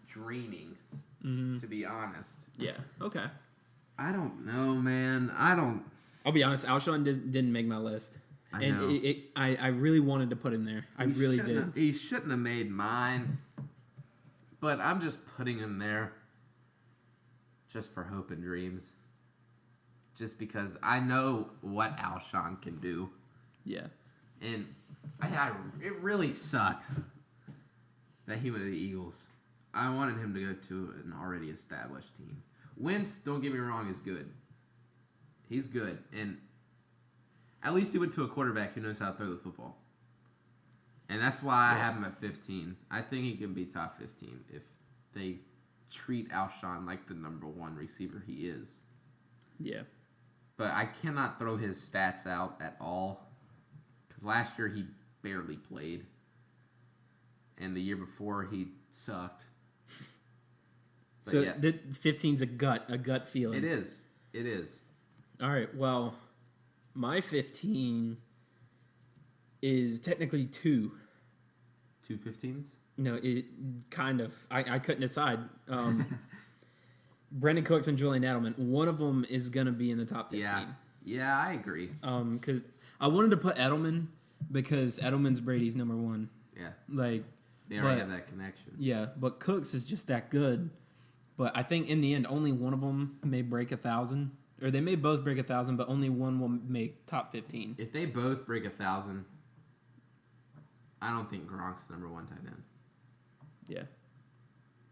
dreaming, to be honest. Yeah, okay. I don't know, man. I'll be honest, Alshon didn't make my list. I and know. I really wanted to put him there. I really did. He shouldn't have made mine. But I'm just putting him there just for hope and dreams. Just because I know what Alshon can do. Yeah. And it really sucks that he went to the Eagles. I wanted him to go to an already established team. Wentz, don't get me wrong, is good. He's good. And at least he went to a quarterback who knows how to throw the football. And that's why I have him at 15. I think he can be top 15 if they treat Alshon like the number 1 receiver he is. Yeah. But I cannot throw his stats out at all. Because last year he barely played. And the year before he sucked. But So yeah, 15's a gut feeling. It is. All right, well, my 15 is technically 2. 2 15s? No, it kind of. I couldn't decide. Brandon Cooks and Julian Edelman. One of them is going to be in the top 15. Yeah, I agree. Because I wanted to put Edelman because Edelman's Brady's number 1. Yeah. Like, they already have that connection. Yeah, but Cooks is just that good. But I think in the end, only one of them may break 1,000. Or they may both break 1,000, but only one will make top 15. If they both break 1,000, I don't think Gronk's number 1 tight end. Yeah.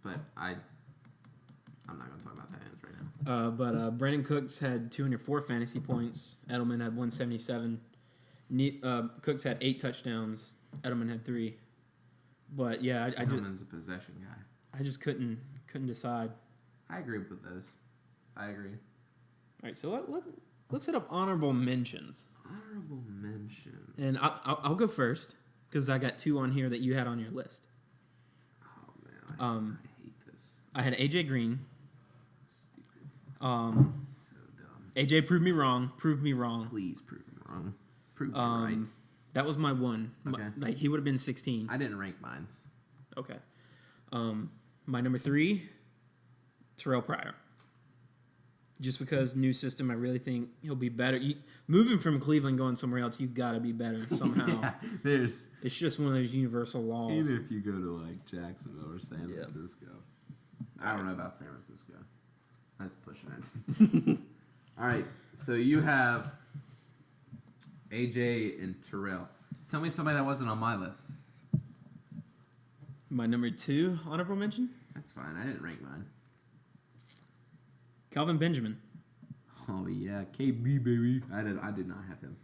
But I'm not going to talk about tight ends right now. But Brandon Cooks had 204 fantasy points. Edelman had 177. Cooks had 8 touchdowns. Edelman had 3. But yeah, Edelman's a possession guy. I just couldn't decide. I agree with those. I agree. All right, so Let's hit up honorable mentions. Honorable mention. And I'll go first because I got 2 on here that you had on your list. Oh man, I hate this. I had AJ Green. Stupid. So dumb. AJ proved me wrong. Please prove me wrong. Prove me right. That was my one. Okay. He would have been 16. I didn't rank mine. Okay. My number 3, Terrell Pryor. Just because new system, I really think he'll be better. Moving from Cleveland, going somewhere else, you got to be better somehow. Yeah, it's just one of those universal laws. Even if you go to like Jacksonville or San Francisco. I don't know about San Francisco. That's pushing it. All right, so you have AJ and Terrell. Tell me somebody that wasn't on my list. My number 2 honorable mention? That's fine. I didn't rank mine. Calvin Benjamin. Oh yeah, KB baby. I did not have him.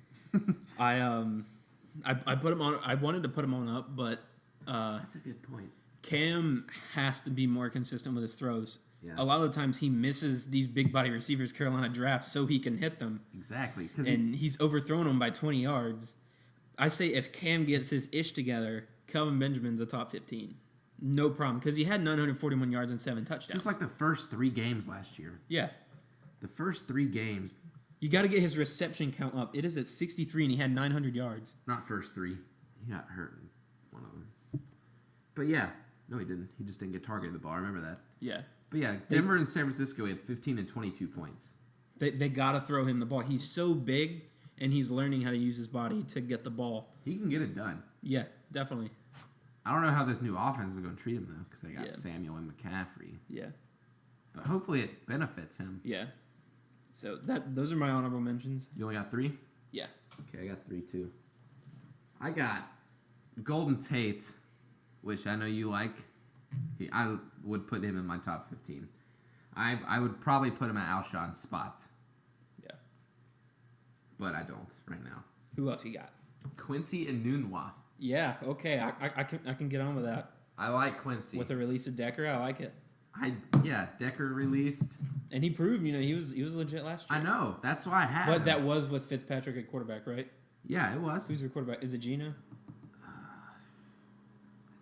I put him on. I wanted to put him on up, but that's a good point. Cam has to be more consistent with his throws. Yeah. A lot of the times he misses these big body receivers Carolina drafts so he can hit them. Exactly. And he's overthrown them by 20 yards. I say if Cam gets his ish together, Calvin Benjamin's a top 15. No problem, because he had 941 yards and 7 touchdowns. Just like the first 3 games last year. Yeah. The first 3 games. You got to get his reception count up. It is at 63, and he had 900 yards. Not first 3. He got hurt in one of them. But yeah. No, he didn't. He just didn't get targeted the ball. I remember that. Yeah. But yeah, Denver and San Francisco, he had 15 and 22 points. They got to throw him the ball. He's so big, and he's learning how to use his body to get the ball. He can get it done. Yeah, definitely. I don't know how this new offense is going to treat him, though, because they got Samuel and McCaffrey. Yeah. But hopefully it benefits him. Yeah. So those are my honorable mentions. You only got 3? Yeah. Okay, I got 3, too. I got Golden Tate, which I know you like. I would put him in my top 15. I would probably put him at Alshon's spot. Yeah. But I don't right now. Who else you got? Quincy Enunwa. Yeah, okay. I can get on with that. I like Quincy. With the release of Decker, I like it. Decker released. And he proved, he was legit last year. I know. That's why I had But him. that was with Fitzpatrick at quarterback, right? Yeah, it was. Who's their quarterback? Is it Gino?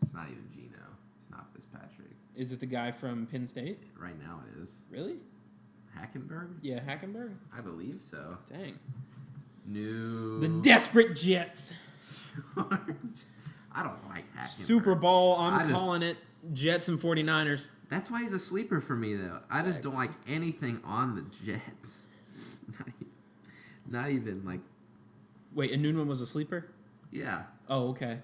It's not even Gino. It's not Fitzpatrick. Is it the guy from Penn State? Right now it is. Really? Hackenberg? Yeah, Hackenberg? I believe so. Dang. New. The desperate Jets. I don't like Hackenberg. Super Bowl, calling it. Jets and 49ers. That's why he's a sleeper for me, though. I just don't like anything on the Jets. Not even, like... Wait, Enunwa was a sleeper? Yeah. Oh, okay.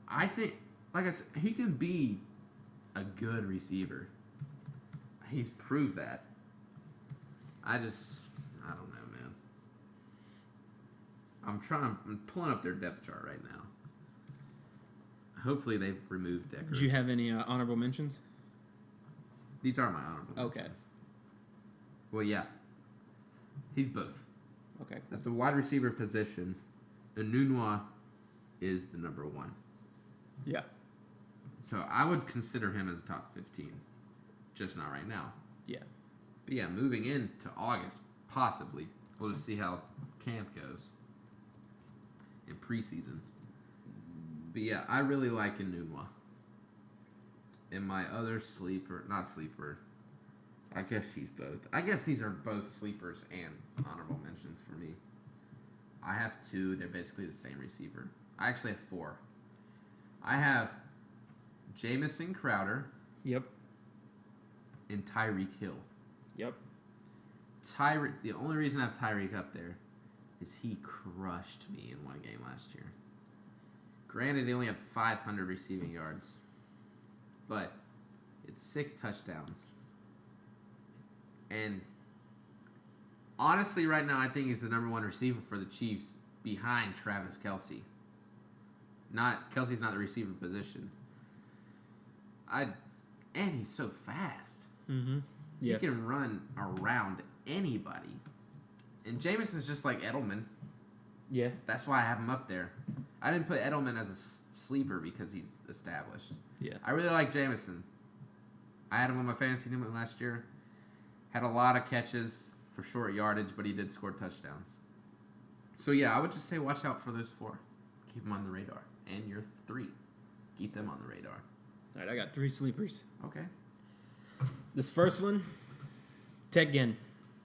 I think, like I said, he can be a good receiver. He's proved that. I don't know, man. I'm pulling up their depth chart right now. Hopefully they've removed Decker. Did you have any honorable mentions? These are my honorable mentions. Okay. Well, yeah. He's both. Okay, cool. At the wide receiver position, Enunwa is the number 1. Yeah. So I would consider him as a top 15. Just not right now. Yeah. But yeah, moving into August, possibly. We'll just see how camp goes in preseason. But yeah, I really like Enunwa. And my other not sleeper, I guess he's both. I guess these are both sleepers and honorable mentions for me. I have 2. They're basically the same receiver. I actually have 4. I have Jamison Crowder. Yep. And Tyreek Hill. Yep. The only reason I have Tyreek up there is he crushed me in one game last year. Granted, he only had 500 receiving yards, but it's 6 touchdowns. And honestly, right now, I think he's the number 1 receiver for the Chiefs behind Travis Kelce. Kelsey's not the receiver position. And he's so fast. Mm-hmm. He can run around anybody. And Jameson's just like Edelman. Yeah. That's why I have him up there. I didn't put Edelman as a sleeper because he's established. Yeah. I really like Jameson. I had him on my fantasy team last year. Had a lot of catches for short yardage, but he did score touchdowns. So, yeah, I would just say watch out for those 4. Keep them on the radar. And your 3. Keep them on the radar. All right, I got 3 sleepers. Okay. This first one, Ted Ginn.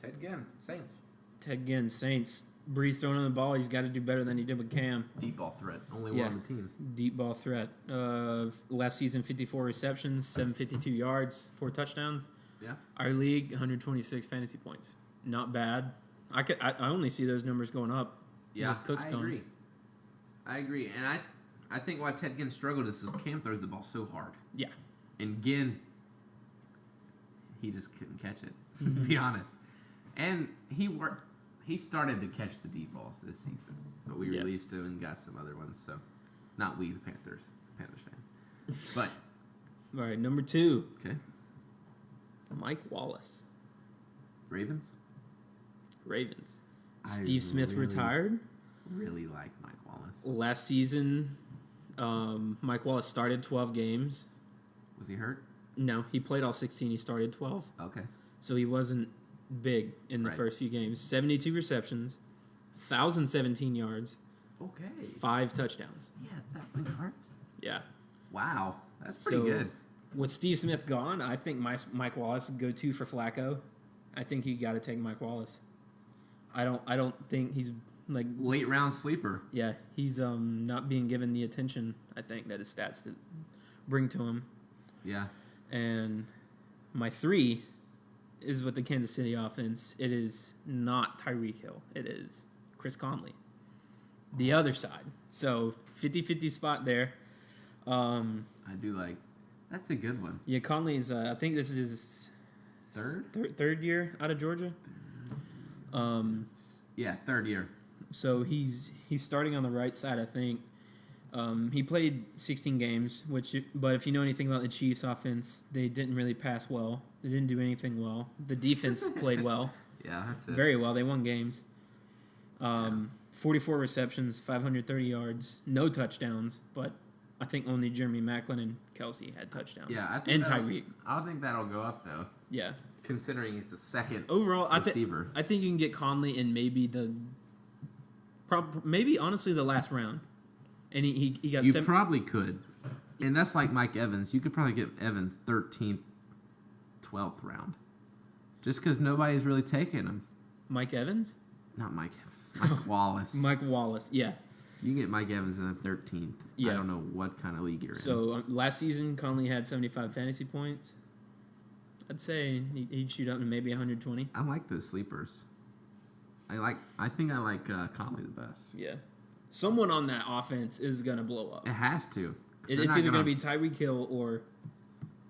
Ted Ginn, Saints. Ted Ginn, Saints. Breeze throwing on the ball. He's got to do better than he did with Cam. Deep ball threat. Only one on the team. Deep ball threat. Last season, 54 receptions, 752 yards, 4 touchdowns. Yeah. Our league, 126 fantasy points. Not bad. I only see those numbers going up. Yeah, with Cook's gone. I agree. And I think why Ted Ginn struggled is Cam throws the ball so hard. Yeah. And Ginn, he just couldn't catch it, to be honest. And he started to catch the deep balls this season. But we released him and got some other ones. So, not we, the Panthers fan. But. All right, number 2. Okay. Mike Wallace. Ravens. Steve Smith retired. Really like Mike Wallace. Last season, Mike Wallace started 12 games. Was he hurt? No, he played all 16. He started 12. Okay. So he wasn't big in the first few games. 72 receptions, 1,017 yards. Okay. 5 touchdowns. Yeah, that many yards? Yeah. Wow. That's pretty good. With Steve Smith gone, I think Mike Wallace would go 2 for Flacco. I think you got to take Mike Wallace. I don't think he's like late round sleeper. Yeah, he's not being given the attention I think that his stats bring to him. Yeah. And my 3 is with the Kansas City offense. It is not Tyreek Hill. It is Chris Conley. The other side. So 50-50 spot there. I do like. That's a good one. Yeah, Conley's. I think this is his third year out of Georgia. Yeah, 3rd year. So he's starting on the right side, I think. He played 16 games, but if you know anything about the Chiefs' offense, they didn't really pass well. They didn't do anything well. The defense played well. Yeah, that's it. Very well. They won games. 44 receptions, 530 yards, no touchdowns, but I think only Jeremy Maclin and Kelsey had touchdowns. Yeah, I think and Tyreek. I don't think that'll go up though. Yeah. Considering he's the second overall receiver. I think you can get Conley in maybe honestly the last round. And he got You probably could. And that's like Mike Evans. You could probably get Evans 13th, 12th round. Just because nobody's really taking him. Mike Evans? Not Mike Evans. Mike Wallace. Mike Wallace, yeah. You can get Mike Evans in the 13th. Yeah. I don't know what kind of league you're in. So last season, Conley had 75 fantasy points. I'd say he'd shoot up to maybe 120. I like those sleepers. I think I like Conley the best. Yeah. Someone on that offense is going to blow up. It has to. It's either going to be Tyreek Hill or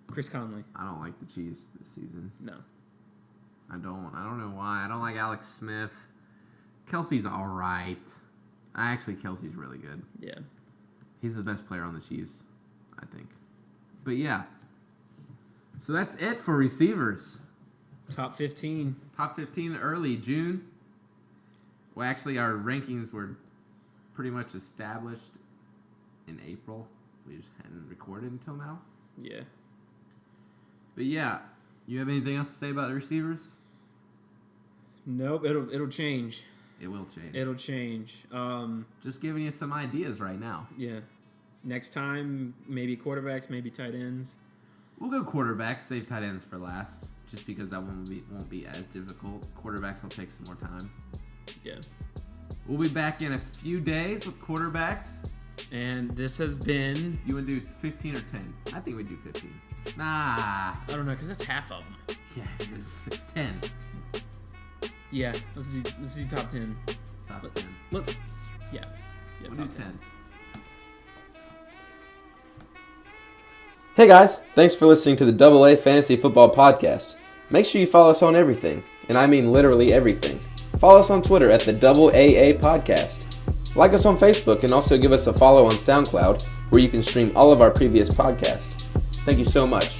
Chris Conley. I don't like the Chiefs this season. No. I don't know why. I don't like Alex Smith. Kelsey's all right. Kelsey's really good. Yeah. He's the best player on the Chiefs, I think. But yeah. So that's it for receivers. Top 15. Top 15 early June. Well, actually, our rankings were pretty much established in April. We just hadn't recorded until now. Yeah. But yeah, you have anything else to say about the receivers? Nope, it'll change. It will change. It'll change. Just giving you some ideas right now. Yeah. Next time, maybe quarterbacks, maybe tight ends. We'll go quarterbacks, save tight ends for last, just because that won't be as difficult. Quarterbacks will take some more time. Yeah. We'll be back in a few days with quarterbacks. And this has been... You want to do 15 or 10? I think we do 15. Nah. I don't know, because that's half of them. Yeah, it's 10. Yeah, let's do top 10. Top 10. Yeah, we'll do 10. Hey guys, thanks for listening to the Double A Fantasy Football Podcast. Make sure you follow us on everything, and I mean literally everything. Follow us on Twitter at the Double AA Podcast. Like us on Facebook and also give us a follow on SoundCloud, where you can stream all of our previous podcasts. Thank you so much.